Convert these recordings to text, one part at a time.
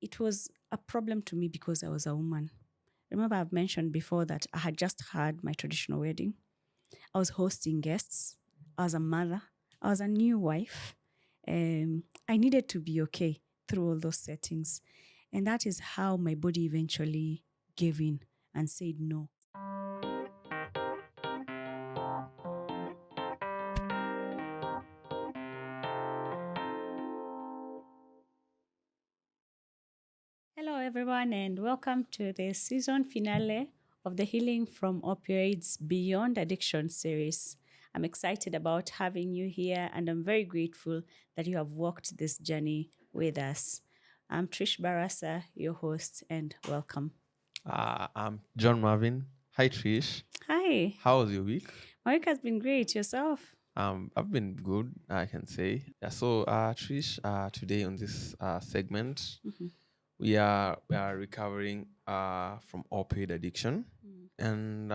it was a problem to me because I was a woman. Remember, I've mentioned before that I had just had my traditional wedding. I was hosting guests. I was a mother. I was a new wife. I needed to be okay through all those settings. And that is how my body eventually gave in and said no. Hello, everyone, and welcome to the season finale of the Healing from Opioids Beyond Addiction series. I'm excited about having you here, and I'm very grateful that you have walked this journey with us. I'm Trish Barasa, your host, and welcome. I'm John Marvin. Hi, Trish. Hi, How was your week? my week has been great. Yourself? I've been good, I can say. Yeah, so, Trish, today on this segment, Mhm. we are recovering from opioid addiction. And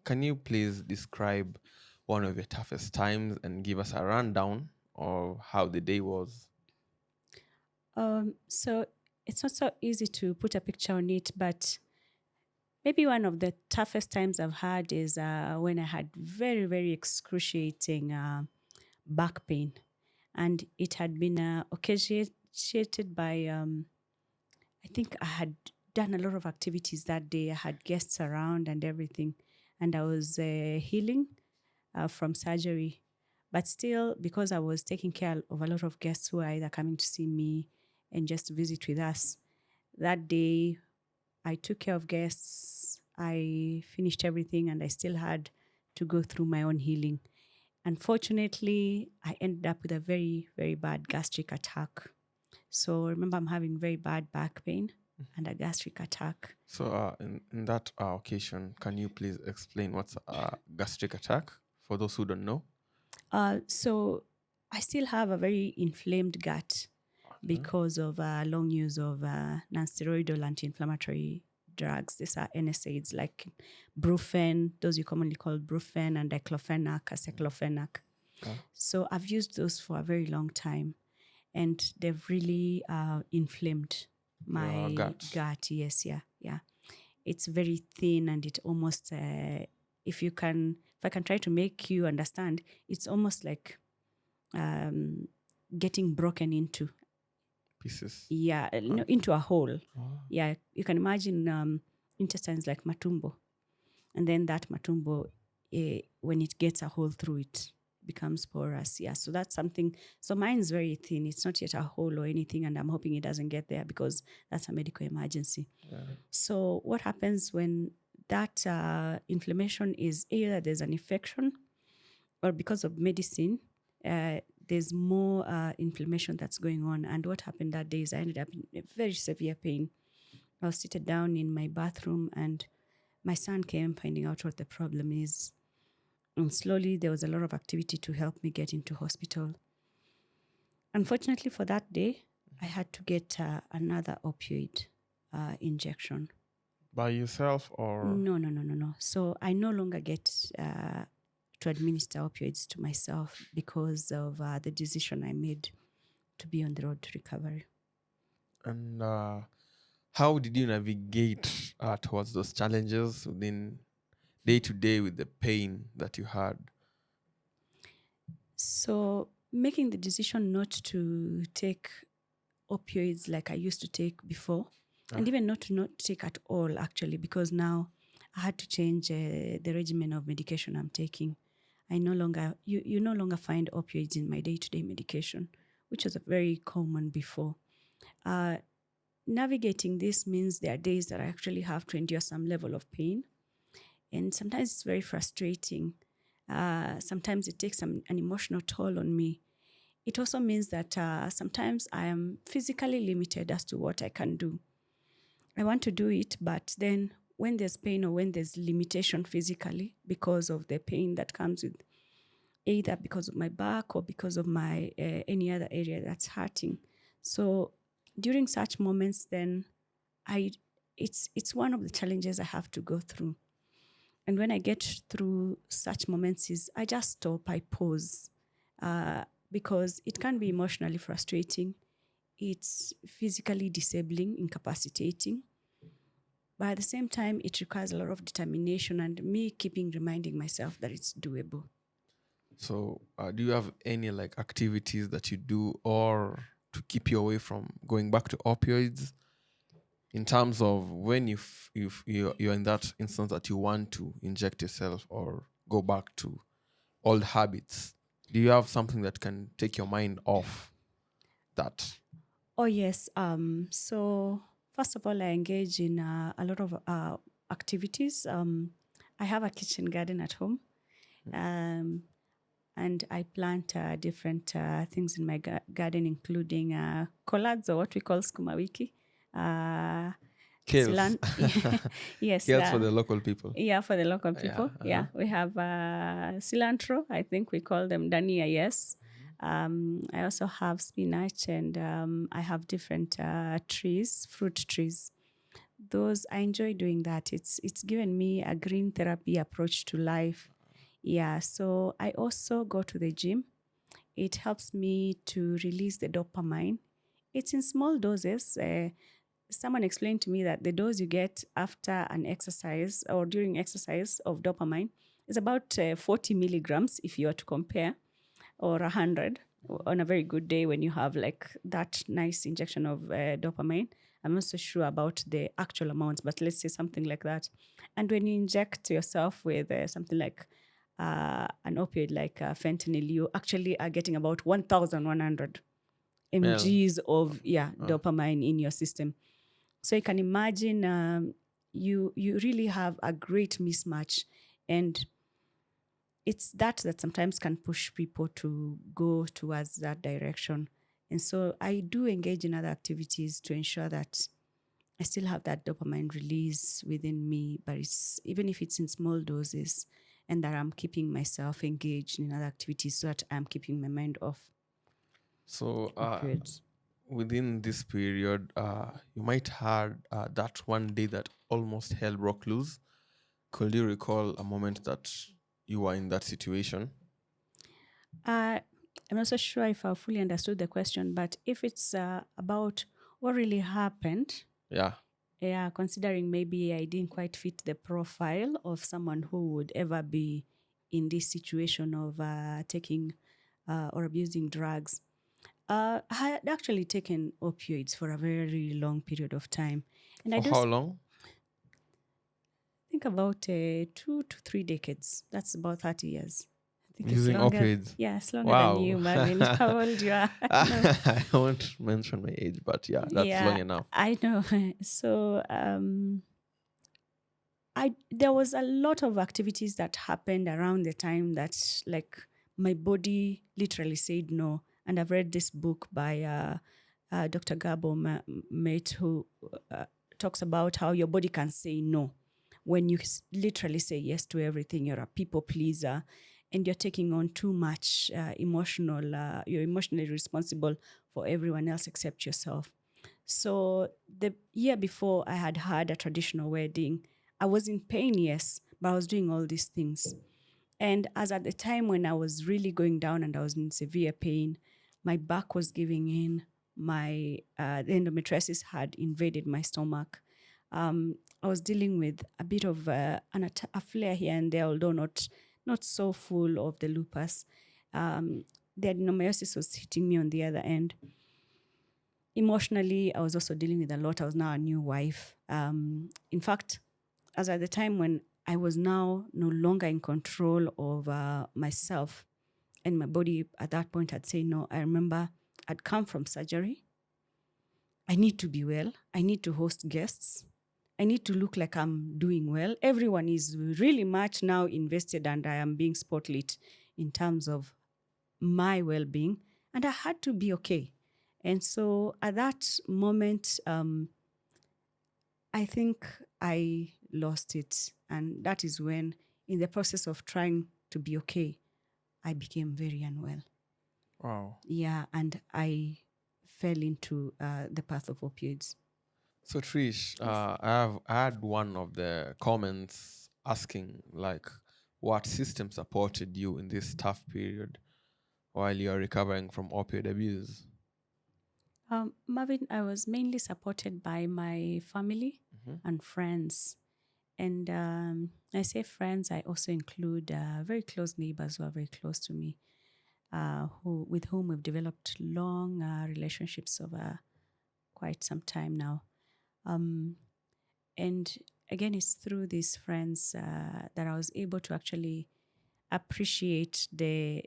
can you please describe one of your toughest times and give us a rundown of how the day was? So it's not so easy to put a picture on it, but maybe one of the toughest times I've had is when I had very, very excruciating back pain. And it had been occasioned by, I think I had done a lot of activities that day. I had guests around and everything. And I was healing from surgery. But still, because I was taking care of a lot of guests who are either coming to see me and just visit with us, that day I took care of guests. I finished everything and I still had to go through my own healing. Unfortunately, I ended up with a very, very bad gastric attack. So remember, I'm having very bad back pain and a gastric attack. So, in that occasion, can you please explain what's a gastric attack for those who don't know? So I still have a very inflamed gut Okay. because of long use of non-steroidal anti-inflammatory drugs. These are NSAIDs like Brufen, those you commonly call Brufen, and diclofenac, aceclofenac. Okay. So I've used those for a very long time, and they've really inflamed Your my gut. gut. Yes, yeah, yeah. It's very thin, and it almost, if I can try to make you understand, it's almost like um, getting broken into. Pieces. Yeah, no, Okay. into a hole. Oh. Yeah, you can imagine intestines like matumbo, and then that matumbo, when it gets a hole through it, becomes porous. Yeah, so that's something. So mine is very thin. It's not yet a hole or anything, and I'm hoping it doesn't get there because that's a medical emergency. Yeah. So what happens when that inflammation is either there's an infection or because of medicine, there's more inflammation that's going on. And what happened that day is I ended up in a very severe pain. I was seated down in my bathroom and my son came finding out what the problem is. And slowly there was a lot of activity to help me get into hospital. Unfortunately for that day, I had to get another opioid injection. By yourself or No, no, no, no, no. So I no longer get to administer opioids to myself because of the decision I made to be on the road to recovery. and how did you navigate towards those challenges within day to day with the pain that you had? So making the decision not to take opioids like I used to take before, and Ah, even not take at all actually, because now I had to change the regimen of medication I'm taking. I no longer you no longer find opioids in my day-to-day medication, which was very common before. Uh, Navigating this means there are days that I actually have to endure some level of pain, and sometimes it's very frustrating. Sometimes it takes an emotional toll on me. It also means that sometimes I am physically limited as to what I can do. I want to do it, but then when there's pain or when there's limitation physically because of the pain that comes with either because of my back or because of my any other area that's hurting. So during such moments, then I it's one of the challenges I have to go through. And when I get through such moments, is I just stop, I pause, because it can be emotionally frustrating. it's physically disabling, incapacitating. But at the same time, it requires a lot of determination and me keeping reminding myself that it's doable. So, do you have any like activities that you do or to keep you away from going back to opioids? In terms of when you're in that instance that you want to inject yourself or go back to old habits, do you have something that can take your mind off that? Oh, yes. So, first of all, I engage in a lot of activities. I have a kitchen garden at home. Um, and I plant different things in my garden, including collards or what we call skuma wiki. Uh, Kales. yes, Kales for the local people. yeah, for the local Yeah. people. Yeah, we have cilantro. I think we call them dania. Yes. I also have spinach, and I have different trees, fruit trees. Those I enjoy doing that. It's given me a green therapy approach to life. Yeah. So I also go to the gym. It helps me to release the dopamine. It's in small doses. Someone explained to me that the dose you get after an exercise or during exercise of dopamine is about 40 milligrams if you are to compare, or 100 on a very good day when you have like that nice injection of dopamine. I'm not so sure about the actual amounts, but let's say something like that. And when you inject yourself with something like an opioid like fentanyl, you actually are getting about 1,100 Well, mgs of uh, dopamine in your system. So you can imagine you really have a great mismatch, and it's that sometimes can push people to go towards that direction. And so I do engage in other activities to ensure that I still have that dopamine release within me, but it's even if it's in small doses, and that I'm keeping myself engaged in other activities so that I'm keeping my mind off so opioids. within this period, you might had that one day that almost hell broke loose. Could you recall a moment that you were in that situation? Uh, I'm not so sure if I fully understood the question, but if it's about what really happened, Yeah. yeah, considering maybe I didn't quite fit the profile of someone who would ever be in this situation of taking or abusing drugs. I had actually taken opioids for a very long period of time. And I For do how long? think about 2 to 3 decades. That's about 30 years. I think it's Using longer. opioids. Yeah, it's longer than Wow. you, Marvin. How old you are? I know. I won't mention my age, but yeah, that's long Yeah, enough. I know. So I there was a lot of activities that happened around the time that like my body literally said no. And I've read this book by Dr. Gabo Mate, who talks about how your body can say no when you literally say yes to everything. You're a people pleaser, and you're taking on too much emotional. You're emotionally responsible for everyone else except yourself. So the year before I had had a traditional wedding, I was in pain, yes, but I was doing all these things. And as at the time when I was really going down and I was in severe pain, my back was giving in. My the endometriosis had invaded my stomach. I was dealing with a bit of a flare here and there, although not so full of the lupus. The adenomyosis was hitting me on the other end. Emotionally, I was also dealing with a lot. I was now a new wife. In fact, as at the time when I was now no longer in control of myself, and my body at that point had said no. I remember I'd come from surgery. I need to be well. I need to host guests. I need to look like I'm doing well. Everyone is really much now invested, and I am being spotlit in terms of my well being. And I had to be okay. And so at that moment, I think I lost it. And that is when, in the process of trying to be okay, I became very unwell. Wow. Yeah. And I fell into the path of opioids. So Trish, Yes. I had one of the comments asking like what system supported you in this tough period while you're recovering from opioid abuse. Marvin, I was mainly supported by my family Mhm. and friends. And I say friends, I also include very close neighbors who are very close to me, with whom we've developed long relationships over quite some time now. Um, and again, it's through these friends that I was able to actually appreciate the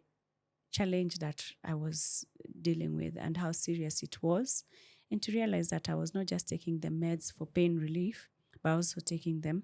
challenge that I was dealing with and how serious it was, and to realize that I was not just taking the meds for pain relief, but also taking them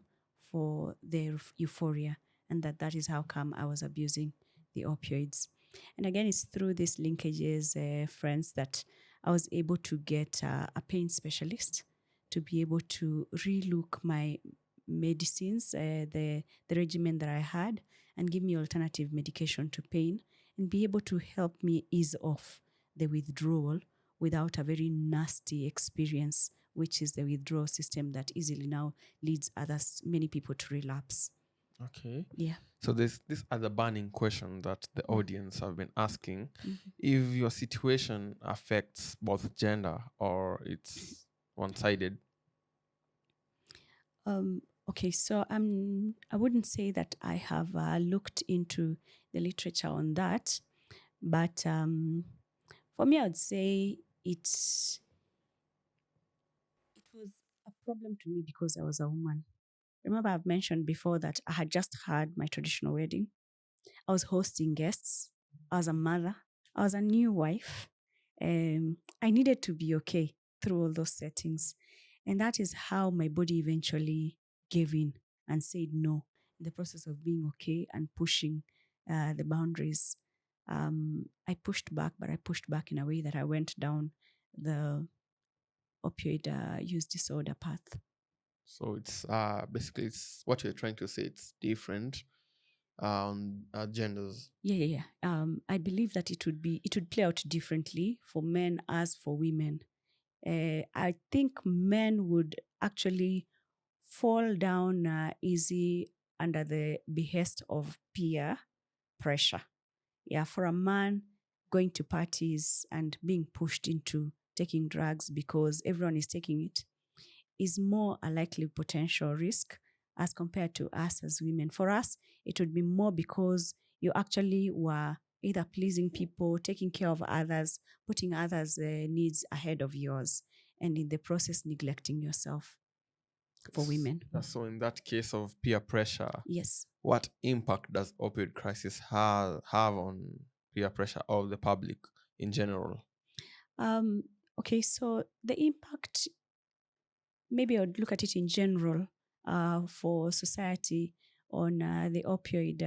for their euphoria, and that is how come I was abusing the opioids. And again, it's through these linkages, friends, that I was able to get a pain specialist to be able to relook my medicines, the regimen that I had, and give me alternative medication to pain and be able to help me ease off the withdrawal without a very nasty experience, which is the withdrawal system that easily now leads others, many people, to relapse. Okay. Yeah. So there's this other burning question that the audience have been asking. Mhm. If your situation affects both gender or it's one-sided. Okay, so I wouldn't say that I have looked into the literature on that, but for me, I would say it was a problem to me because I was a woman. Remember, I've mentioned before that I had just had my traditional wedding. I was hosting guests. I was a mother. I was a new wife. I needed to be okay through all those settings. And that is how my body eventually gave in and said no in the process of being okay and pushing the boundaries. I pushed back, but I pushed back in a way that I went down the opioid use disorder path. So it's basically it's what you're trying to say. It's different genders. Yeah. I believe that it would play out differently for men as for women. I think men would actually fall down easy under the behest of peer pressure. Yeah, for a man going to parties and being pushed into taking drugs because everyone is taking it is more a likely potential risk as compared to us as women. For us, it would be more because you actually were either pleasing people, taking care of others, putting others' needs ahead of yours, and in the process, neglecting yourself for women. So in that case of peer pressure, Yes. what impact does opioid crisis have on peer pressure of the public in general? Um, okay, so the impact, maybe I would look at it in general for society on the opioid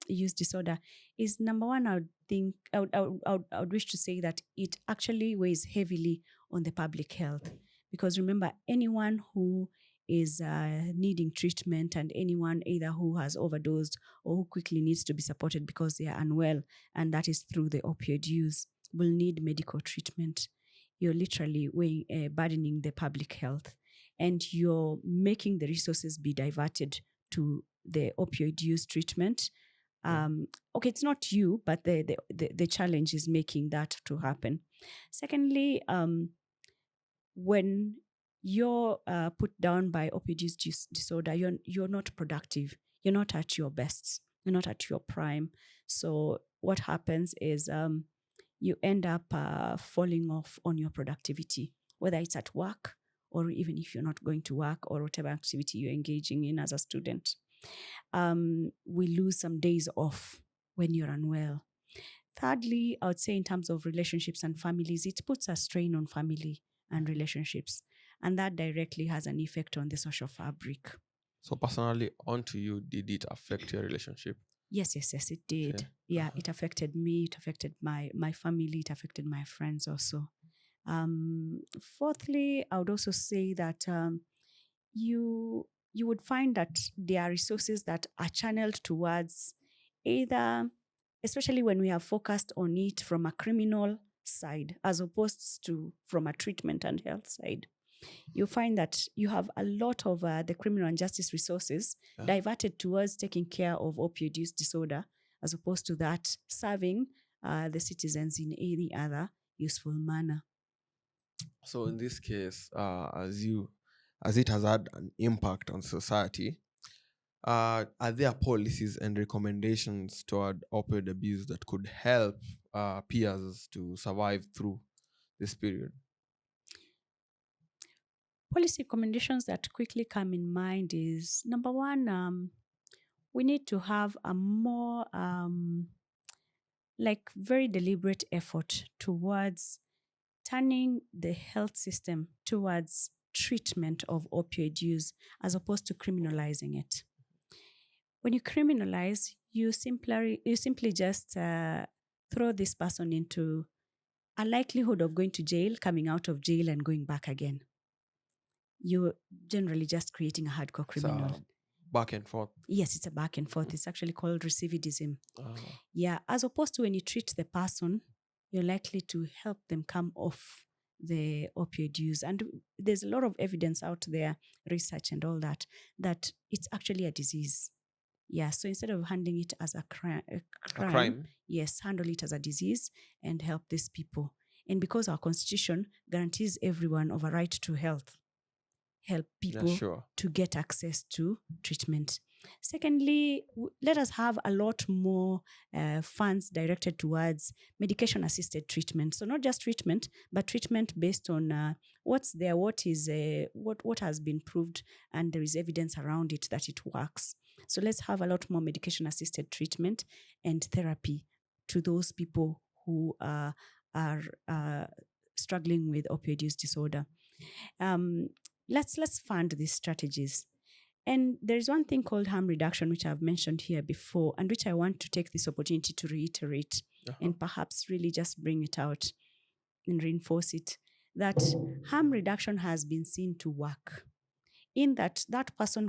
use disorder is number one. I would think I would wish to say that it actually weighs heavily on the public health because remember anyone who is needing treatment and anyone either who has overdosed or who quickly needs to be supported because they are unwell and that is through the opioid use will need medical treatment. You're literally burdening the public health and you're making the resources be diverted to the opioid use treatment. Okay, it's not you, but the challenge is making that to happen. Secondly, when you're put down by opioid use disorder, you're not productive. You're not at your best. You're not at your prime. So what happens is you end up falling off on your productivity, whether it's at work or even if you're not going to work or whatever activity you're engaging in as a student. We lose some days off when you're unwell. Thirdly, I would say in terms of relationships and families, it puts a strain on family and relationships. And that directly has an effect on the social fabric. So personally, onto you, did it affect your relationship? Yes, it did. Okay. Yeah, it affected me, it affected my family, it affected my friends also. Fourthly, I would also say that you you would find that there are resources that are channeled towards either, especially when we have focused on it from a criminal side as opposed to from a treatment and health side. You find that you have a lot of the criminal and justice resources Yeah. diverted towards taking care of opioid use disorder as opposed to that serving the citizens in any other useful manner. So in this case, as it has had an impact on society, are there policies and recommendations toward opioid abuse that could help peers to survive through this period? Policy recommendations that quickly come in mind is number one, we need to have a more like very deliberate effort towards turning the health system towards treatment of opioid use as opposed to criminalizing it. When you criminalize, you simply just throw this person into a likelihood of going to jail, coming out of jail, and going back again. You're generally just creating a hardcore criminal. So back and forth. Yes, it's a back and forth. It's actually called recidivism. Uh, Yeah, as opposed to when you treat the person, you're likely to help them come off the opioid use. And there's a lot of evidence out there, research and all that, that it's actually a disease. Yeah, so instead of handling it as a a crime. yes, handle it as a disease and help these people. And because our constitution guarantees everyone of a right to health, help Yeah, people sure. to get access to treatment. Secondly, let us have a lot more funds directed towards medication assisted treatment. So not just treatment, but treatment based on what's there, what has been proved, and there is evidence around it that it works. So let's have a lot more medication assisted treatment and therapy to those people who are struggling with opioid use disorder. Um, let's fund these strategies. And there's one thing called harm reduction, which I've mentioned here before, and which I want to take this opportunity to reiterate and perhaps really just bring it out and reinforce it. That harm reduction has been seen to work in that person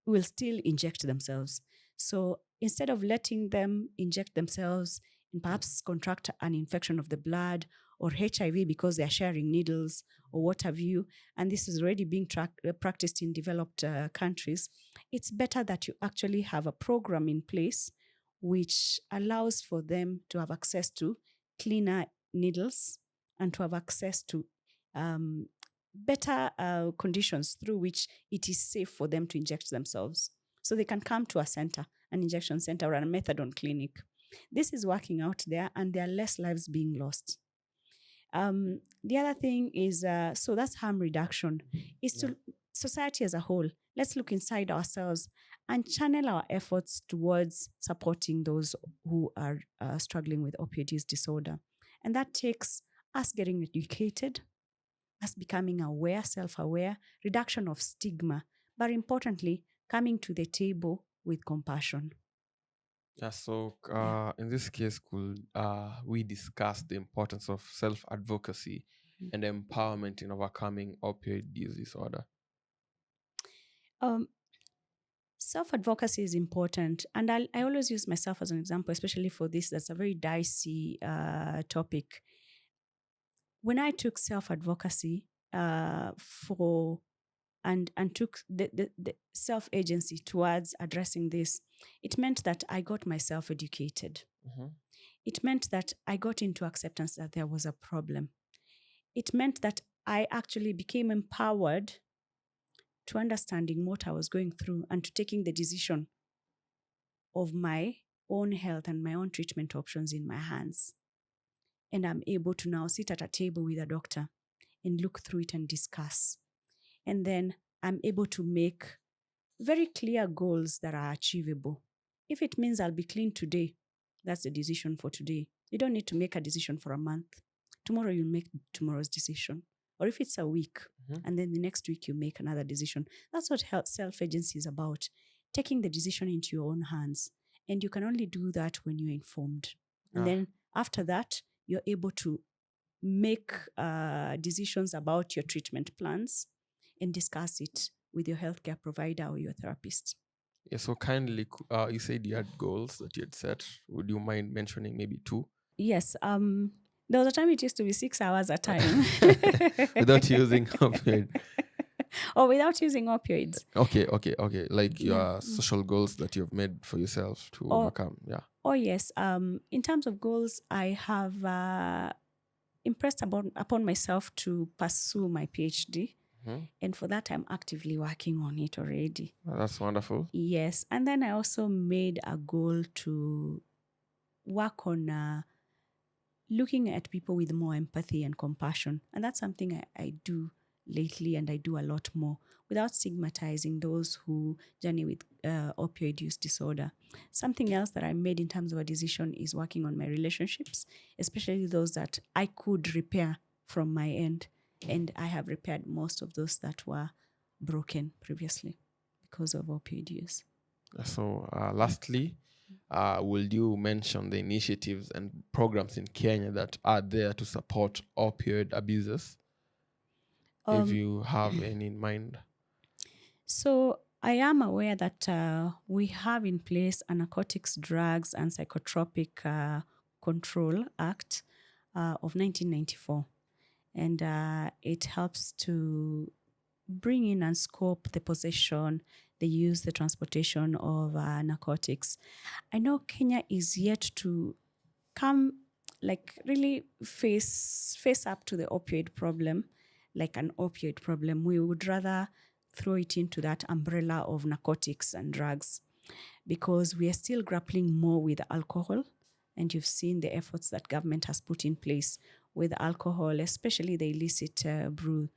will still inject themselves. So instead of letting them inject themselves and perhaps contract an infection of the blood or HIV because they are sharing needles or what have you, and this is already being practiced in developed countries, it's better that you actually have a program in place which allows for them to have access to cleaner needles and to have access to um, better conditions through which it is safe for them to inject themselves. So they can come to a center, an injection center, or a methadone clinic. This is working out there, and there are less lives being lost. The other thing is, so that's harm reduction, is to society as a whole. Let's look inside ourselves and channel our efforts towards supporting those who are struggling with opioid use disorder. And that takes us getting educated, us becoming aware, self-aware, reduction of stigma, but importantly, coming to the table with compassion. Yeah, so Yeah. in this case, could we discuss the importance of self advocacy and empowerment in overcoming opioid use disorder? Um, Self-advocacy is important. And I always use myself as an example, especially for this, that's a very dicey topic. When I took self-advocacy for and took the self-agency towards addressing this, it meant that I got myself educated. It meant that I got into acceptance that there was a problem. It meant that I actually became empowered to understanding what I was going through and to taking the decision of my own health and my own treatment options in my hands. And I'm able to now sit at a table with a doctor and look through it and discuss. And then I'm able to make very clear goals that are achievable. If it means I'll be clean today, that's the decision for today. You don't need to make a decision for a month. Tomorrow you'll make tomorrow's decision. Or if it's a week, and then the next week you make another decision. That's what self-agency is about, taking the decision into your own hands. And you can only do that when you're informed. And then after that, you're able to make decisions about your treatment plans and discuss it with your healthcare provider or your therapist. Yeah, so kindly, you said you had goals that you had set. Would you mind mentioning maybe two? Yes. There was a time it used to be 6 hours a time. Without using opioid. Or without using opioids. Okay. Like Yeah. your social goals that you've made for yourself to Or overcome. Yeah. Oh, yes. In terms of goals, I have impressed upon myself to pursue my PhD. Mhm. And for that, I'm actively working on it already. That's wonderful. Yes. And then I also made a goal to work on looking at people with more empathy and compassion. And that's something I do lately, and I do a lot more, without stigmatizing those who journey with opioid use disorder. Something else that I made in terms of a decision is working on my relationships, especially those that I could repair from my end. And I have repaired most of those that were broken previously because of opioid use. So, lastly, will you mention the initiatives and programs in Kenya that are there to support opioid abusers, if you have any in mind? So I am aware that we have in place a Narcotics, Drugs and Psychotropic Control Act of 1994. And it helps to bring in and scope the possession, the use, the transportation of narcotics. I know Kenya is yet to come, like, really face up to the opioid problem, like an opioid problem. We would rather throw it into that umbrella of narcotics and drugs, because we are still grappling more with alcohol. And you've seen the efforts that government has put in place with alcohol, especially the illicit brew.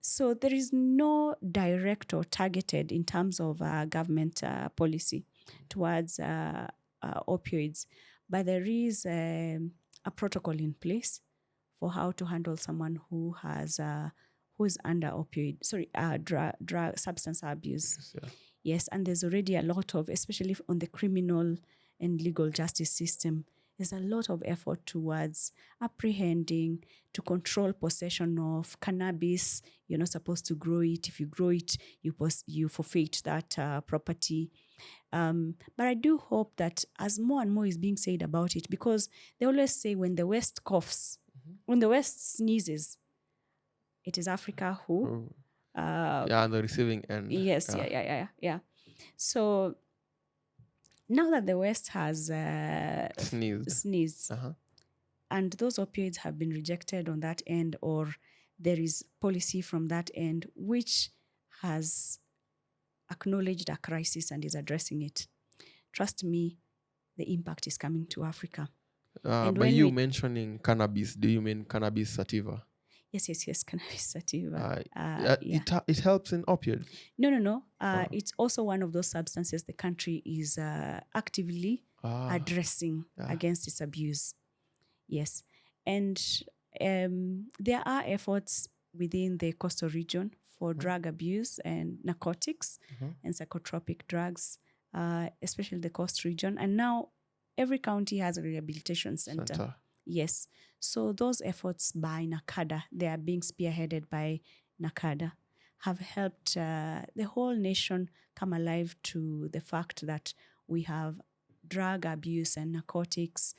So there is no direct or targeted in terms of government policy towards opioids, but there is a protocol in place for how to handle someone who is under drug substance abuse. Yes, yeah. Yes, and there's already a lot of, especially on the criminal and legal justice system, there's a lot of effort towards apprehending, to control possession of cannabis. You're not supposed to grow it. If you grow it, you forfeit that property. But I do hope that as more and more is being said about it, because they always say when the West coughs, when the West sneezes, it is Africa who. On the receiving end. Yes, yeah. So now that the West has sneezed, and those opioids have been rejected on that end, or there is policy from that end which has acknowledged a crisis and is addressing it, trust me, the impact is coming to Africa. And By you mentioning cannabis, do you mean cannabis sativa? Yes, cannabis sativa. It helps in opioids. No. It's also one of those substances the country is actively addressing against its abuse. Yes. And there are efforts within the coastal region for drug abuse and narcotics and psychotropic drugs, especially the coast region. And now every county has a rehabilitation center. Yes. So those efforts by NACADA, they are being spearheaded by NACADA, have helped the whole nation come alive to the fact that we have drug abuse and narcotics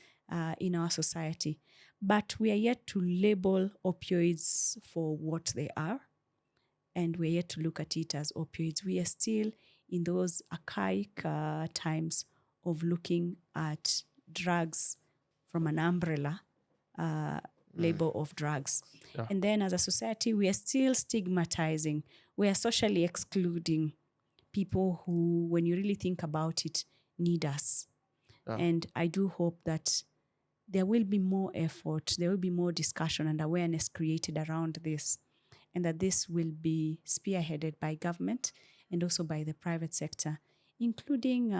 in our society. But we are yet to label opioids for what they are, and we're yet to look at it as opioids. We are still in those archaic times of looking at drugs from an umbrella label of drugs. Yeah. And then as a society, we are still stigmatizing. We are socially excluding people who, when you really think about it, need us. Yeah. And I do hope that there will be more effort, there will be more discussion and awareness created around this, and that this will be spearheaded by government and also by the private sector, including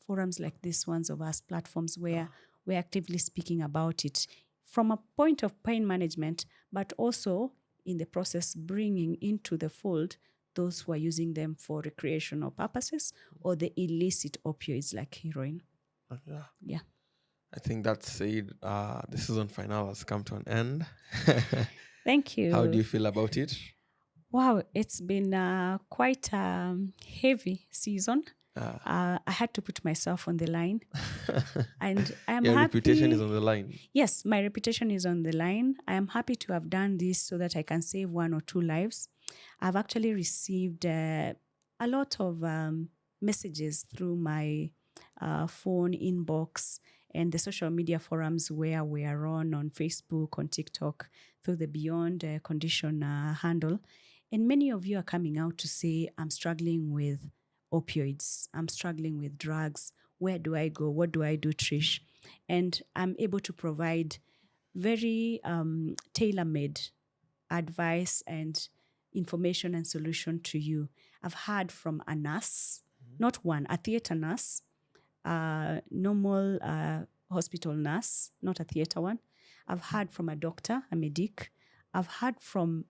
forums like this ones of us, platforms where we're actively speaking about it from a point of pain management, but also in the process bringing into the fold those who are using them for recreational purposes or the illicit opioids like heroin. Yeah. I think that said, the season final has come to an end. Thank you. How do you feel about it? Wow, it's been quite a heavy season. I had to put myself on the line. And I am Your happy. reputation is on the line. Yes, my reputation is on the line. I am happy to have done this so that I can save 1 or 2 lives. I've actually received a lot of messages through my phone inbox and the social media forums where we are on Facebook, on TikTok, through the Beyond Condition handle. And many of you are coming out to say, I'm struggling with opioids, I'm struggling with drugs. Where do I go? What do I do, Trish? And I'm able to provide very tailor made advice and information and solution to you. I've heard from a nurse, not one, a theater nurse, a normal hospital nurse, not a theater one. I've heard from a doctor, a medic. I've heard from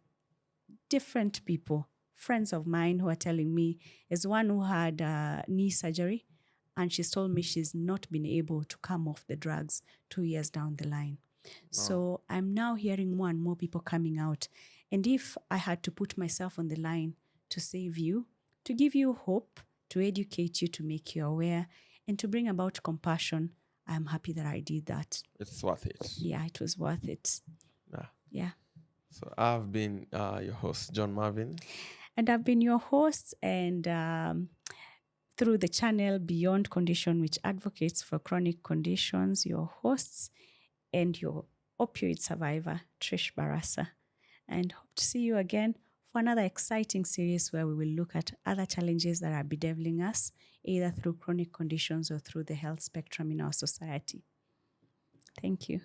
different people, friends of mine who are telling me, is one who had knee surgery, and she's told me she's not been able to come off the drugs 2 years down the line. So I'm now hearing more and more people coming out. And if I had to put myself on the line to save you, to give you hope, to educate you, to make you aware, and to bring about compassion, I'm happy that I did that. It's worth it. Yeah, it was worth it. Yeah. Yeah. So I've been your host, John Marvin. And I've been your host, and through the channel Beyond Condition, which advocates for chronic conditions, your hosts and your opioid survivor, Trish Barasa. And hope to see you again for another exciting series where we will look at other challenges that are bedeviling us, either through chronic conditions or through the health spectrum in our society. Thank you.